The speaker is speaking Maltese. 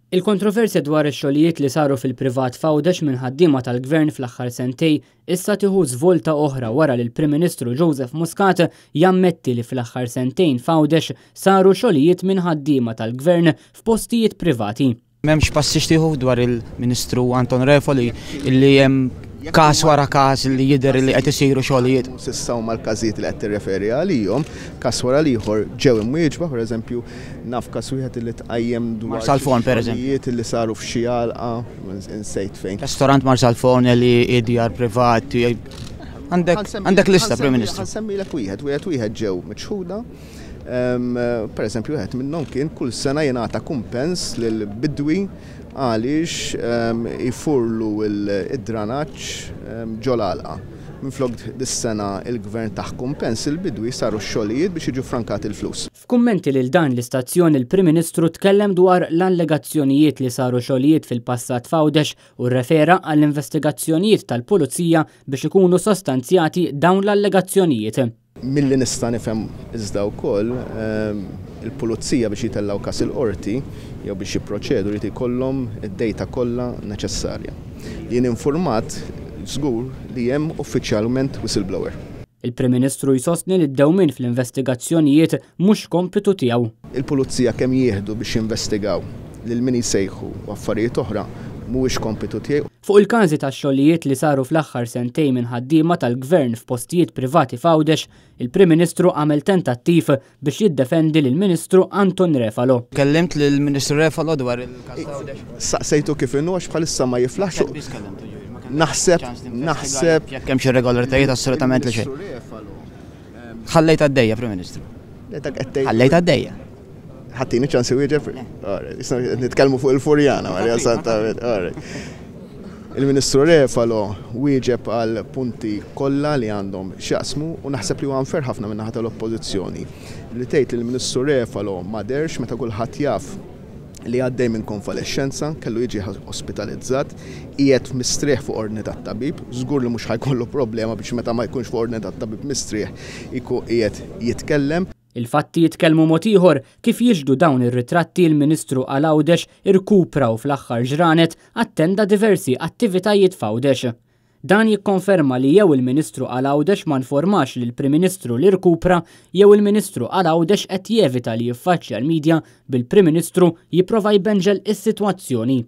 Il-kontroversja dwar ix-xogħlijiet li saru fil-privat f'Għawdex minn ħaddiema tal-Gvern fl-aħħar sentej issa tieħu żvolta oħra wara li l-Prim Ministru Joseph Muscat jammetti li fl-aħħar sentejn f'Għawdex saru xogħlijiet minn ħaddiema tal-Gvern f'postijiet privati. M'hemmx passi tieħu dwar il-Ministru Anton Refoli illi hemm każ wara każ li jidher li qed isiru xogħlijiet. S'issa huma l-każijiet li qed tirreferi għalihom, każ wara ieħor ġew imwieġba, pereżempju naf każ wieħed li tqajjem dwar Marsalfon pereżempju li saru f'xi għalqa insejt fejn. Ristorant Marsalfon li EDR privati. Għandek lista, Prim Ministru. Ħansemmilek wieħed ġew miċħuda. Pereżempju wieħed minnhom kien kull sena jingħata kumpens lil bidwi għaliex ifurlu id-dranaġġ ġol għalqa. Minflok dis-sena il-Gvern taħ kumpens il-bidwi saru x-xogħlijiet biex jiġu frankati l-flus. F'kummenti lil dan l-istazzjon il-Prim Ministru tkellem dwar l-allegazzjonijiet li saru xogħlijiet fil-passat f'Għawdex u rrefera għall-investigazzjonijiet tal-Pulizija biex ikunu sostanzjati dawn l-allegazzjonijiet. Milli nista' nifhem iżda wkoll il-Pulizija biex jitellaw każ il-qorti jew biex jipproċedu jrid ikollhom id-dejta kollha neċessarja. Jien infurmat żgur li hemm uffiċjalment whistleblower. Il-Prim Ministru jsostni li d-dewmien fl-investigazzjonijiet mhux kompitu tiegħu. Il-Pulizija kemm jieħdu biex jinvestigaw lil min jsejħu u affarijiet oħra mhuwiex kompitu tiegħu. Fuq il-każi tax-xogħlijiet li saru fl-aħħar sentejn minn ħaddiema tal-Gvern f'postijiet privati f'Għawdex, il-Prim Ministru għamel tentattiv biex jiddefendi lill-Ministru Anton Refalo. Kellimt lill-Ministru Refalo dwar il-każ Għawdex. Saqsejtu kif inhu għax bħalissa ma jiflaħx. Naħseb jekk hemm xi regolaritajiet assolutament li xejn. Ħallejt għaddejja, Prim Ministru. Ħallejt għaddejja. Ħattini ċansi wieġeb? Nitkellmu fuq il-Furjana, Marja Santa. Il-Ministru Refalo wieġeb għal punti kollha li għandhom x'jaqsmu u naħseb li huwa unfair ħafna min-naħa tal-Oppożizzjoni. Li tgħid li l-Ministru Refalo ma derx meta kulħadd jaf li għaddej minn konvalescenza, kellu jiġi ospitalizzat, qiegħed mistrieħ fuq ordni tat-tabib, żgur li mhux ħajkollu problema biex meta ma jkunx fuq ordni tat-tabib mistrieħ iku qiegħed jitkellem. Il-fatti jitkellmu mod ieħor kif jiġdu dawn ir-ritratti l-Ministru għal Għawdex irkupraw fl-aħħar ġranet attenda diversi attivitajiet f'Għawdex. Dan jikkonferma li jew il-Ministru għal Għawdex ma nformax lill-Prim Ministru li rkupra jew il-Ministru għal Għawdex qed jevita li jiffaċċja l-midja bil-Prim Ministru jipprova jbenġel is-sitwazzjoni.